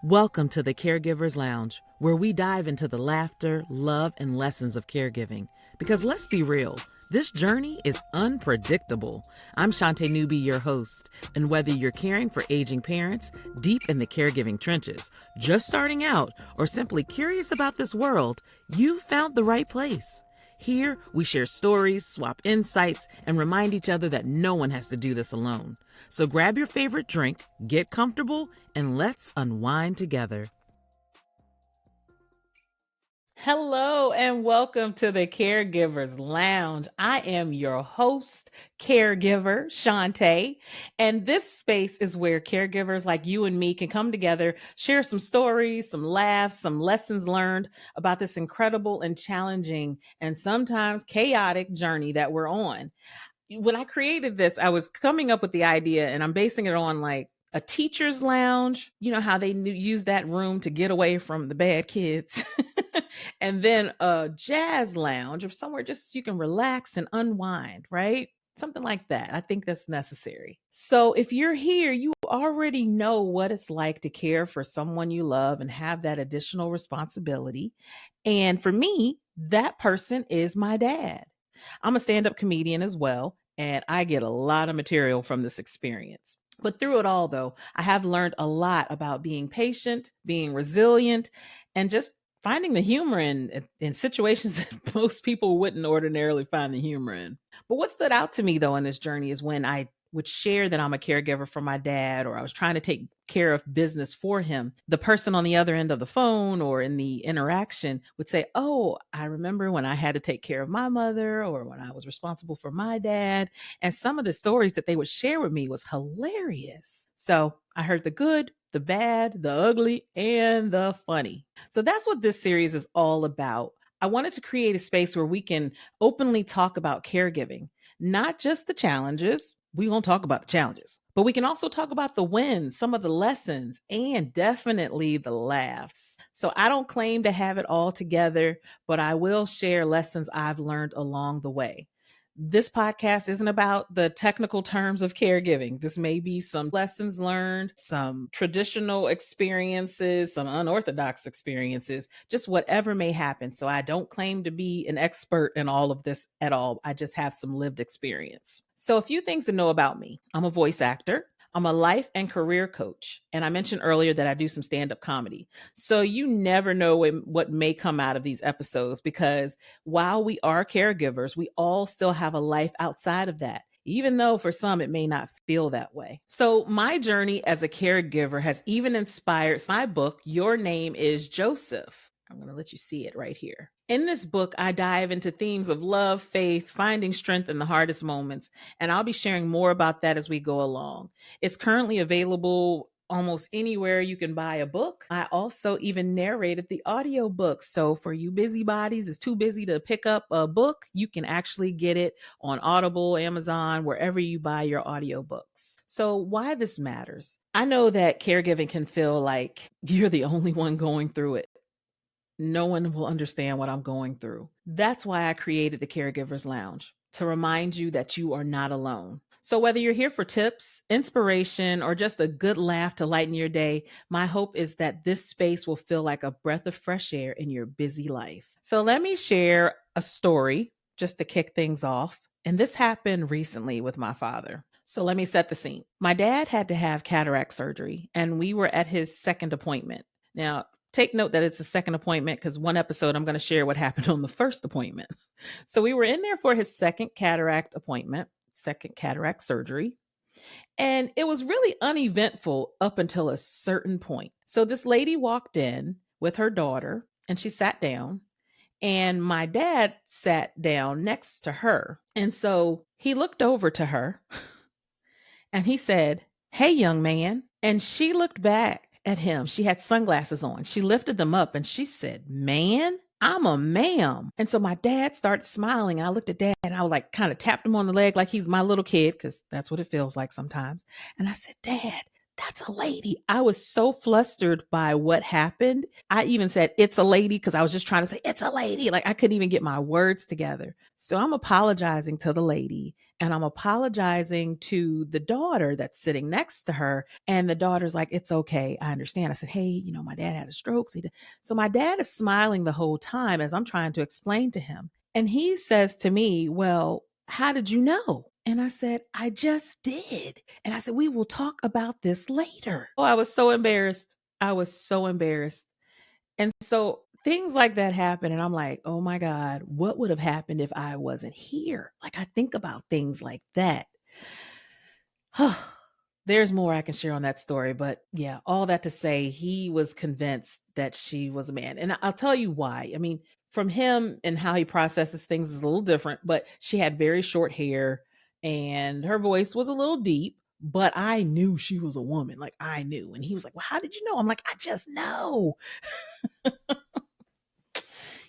Welcome to the Caregivers Lounge, where we dive into the laughter, love, and lessons of caregiving. Because let's be real, this journey is unpredictable. I'm Shaunté Newby, your host, and whether you're caring for aging parents, deep in the caregiving trenches, just starting out, or simply curious about this world, you found the right place. Here, we share stories, swap insights, and remind each other that no one has to do this alone. So grab your favorite drink, get comfortable, and let's unwind together. Hello and welcome to the Caregivers Lounge. I am your host, caregiver, Shaunté, and this space is where caregivers like you and me can come together, share some stories, some laughs, some lessons learned about this incredible and challenging and sometimes chaotic journey that we're on. When I created this, I was coming up with the idea and I'm basing it on like a teacher's lounge. You know how they use that room to get away from the bad kids. And then a jazz lounge or somewhere just so you can relax and unwind, right? Something like that. I think that's necessary. So if you're here, you already know what it's like to care for someone you love and have that additional responsibility. And for me, that person is my dad. I'm a stand up comedian as well, and I get a lot of material from this experience. But through it all, though, I have learned a lot about being patient, being resilient, and just finding the humor in situations that most people wouldn't ordinarily find the humor in. But what stood out to me, though, in this journey is when I would share that I'm a caregiver for my dad, or I was trying to take care of business for him. The person on the other end of the phone or in the interaction would say, "Oh, I remember when I had to take care of my mother or when I was responsible for my dad." And some of the stories that they would share with me was hilarious. So I heard the good, the bad, the ugly, and the funny. So that's what this series is all about. I wanted to create a space where we can openly talk about caregiving, not just the challenges. We won't talk about the challenges, but we can also talk about the wins, some of the lessons, and definitely the laughs. So I don't claim to have it all together, but I will share lessons I've learned along the way. This podcast isn't about the technical terms of caregiving. This may be some lessons learned, some traditional experiences, some unorthodox experiences, just whatever may happen. So I don't claim to be an expert in all of this at all. I just have some lived experience. So a few things to know about me. I'm a voice actor. I'm a life and career coach. And I mentioned earlier that I do some stand-up comedy. So you never know what may come out of these episodes, because while we are caregivers, we all still have a life outside of that, even though for some it may not feel that way. So my journey as a caregiver has even inspired my book, Your Name is Joseph. I'm going to let you see it right here. In this book, I dive into themes of love, faith, finding strength in the hardest moments, and I'll be sharing more about that as we go along. It's currently available almost anywhere you can buy a book. I also even narrated the audio book. So for you busybodies, it's too busy to pick up a book, you can actually get it on Audible, Amazon, wherever you buy your audio books. So why this matters? I know that caregiving can feel like you're the only one going through it. No one will understand what I'm going through. That's why I created the Caregivers Lounge, to remind you that you are not alone. So whether you're here for tips, inspiration, or just a good laugh to lighten your day, my hope is that this space will feel like a breath of fresh air in your busy life. So let me share a story just to kick things off. And this happened recently with my father. So let me set the scene. My dad had to have cataract surgery, and we were at his second appointment. Now, take note that it's a second appointment, because one episode I'm going to share what happened on the first appointment. So we were in there for his second cataract appointment, second cataract surgery. And it was really uneventful up until a certain point. So this lady walked in with her daughter and she sat down, and my dad sat down next to her. And so he looked over to her and he said, "Hey, young man." And she looked back at him. She had sunglasses on. She lifted them up and she said, "Man, I'm a ma'am." And so my dad started smiling. I looked at dad and I was kind of tapped him on the leg like he's my little kid, because that's what it feels like sometimes. And I said, "Dad, That's a lady. I was so flustered by what happened. I even said, it's a lady, because I was just trying to say, it's a lady. Like I couldn't even get my words together. So I'm apologizing to the lady, and I'm apologizing to the daughter that's sitting next to her. And the daughter's like, it's okay. I understand. I said, hey, my dad had a stroke. So my dad is smiling the whole time as I'm trying to explain to him. And he says to me, well, how did you know? And I said, I just did. And I said, we will talk about this later. Oh, I was so embarrassed. I was so embarrassed. And so things like that happen. And I'm like, oh my God, what would have happened if I wasn't here? Like I think about things like that. There's more I can share on that story, but yeah, all that to say, he was convinced that she was a man. And I'll tell you why. I mean, from him and how he processes things is a little different, but she had very short hair and her voice was a little deep, but I knew she was a woman. Like I knew. And he was like, well, how did you know? I'm like, I just know.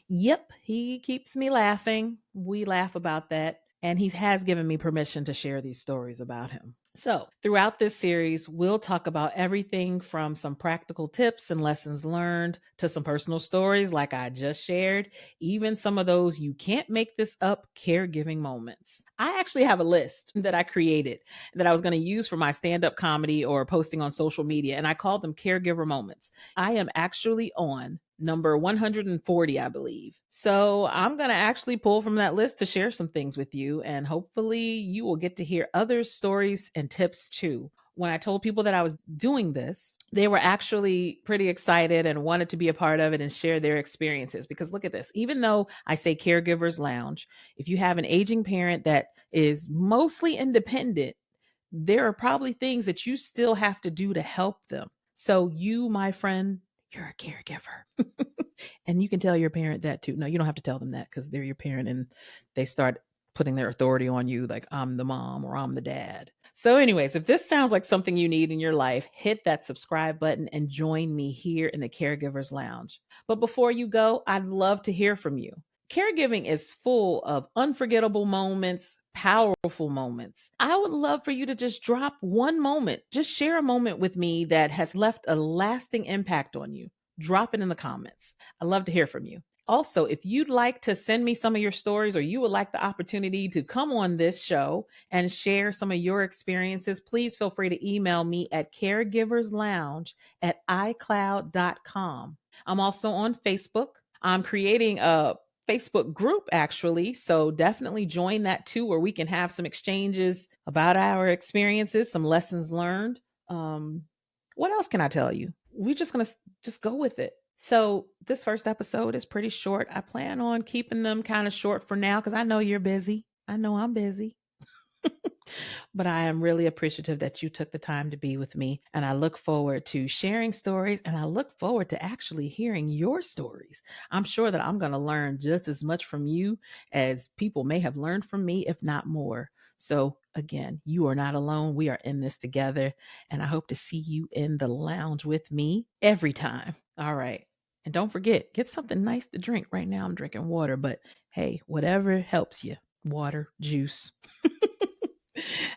Yep, he keeps me laughing. We laugh about that. And he has given me permission to share these stories about him. So, throughout this series, we'll talk about everything from some practical tips and lessons learned to some personal stories like I just shared, even some of those you can't make this up caregiving moments. I actually have a list that I created that I was going to use for my stand up comedy or posting on social media, and I called them caregiver moments. I am actually on number 140, I believe. So I'm going to actually pull from that list to share some things with you. And hopefully you will get to hear other stories and tips too. When I told people that I was doing this, they were actually pretty excited and wanted to be a part of it and share their experiences. Because look at this, even though I say Caregivers Lounge, if you have an aging parent that is mostly independent, there are probably things that you still have to do to help them. So, you, my friend, you're a caregiver. And you can tell your parent that too. No, you don't have to tell them that because they're your parent and they start putting their authority on you, like I'm the mom or I'm the dad. So, anyways, if this sounds like something you need in your life, hit that subscribe button and join me here in the Caregivers Lounge. But before you go, I'd love to hear from you. Caregiving is full of unforgettable moments, powerful moments. I would love for you to just drop one moment, just share a moment with me that has left a lasting impact on you. Drop it in the comments. I'd love to hear from you. Also, if you'd like to send me some of your stories or you would like the opportunity to come on this show and share some of your experiences, please feel free to email me at caregiverslounge@icloud.com. I'm also on Facebook. I'm creating a Facebook group actually. So definitely join that too, where we can have some exchanges about our experiences, some lessons learned. Um, what else can I tell you? We're just going to just go with it. So this first episode is pretty short. I plan on keeping them kind of short for now because I know you're busy. I know I'm busy. But I am really appreciative that you took the time to be with me. And I look forward to sharing stories and I look forward to actually hearing your stories. I'm sure that I'm going to learn just as much from you as people may have learned from me, if not more. So, again, you are not alone. We are in this together. And I hope to see you in the lounge with me every time. All right. And don't forget, get something nice to drink. Right now, I'm drinking water, but hey, whatever helps you, water, juice.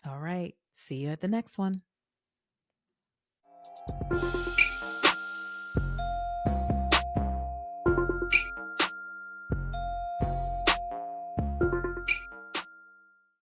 All right. See you at the next one.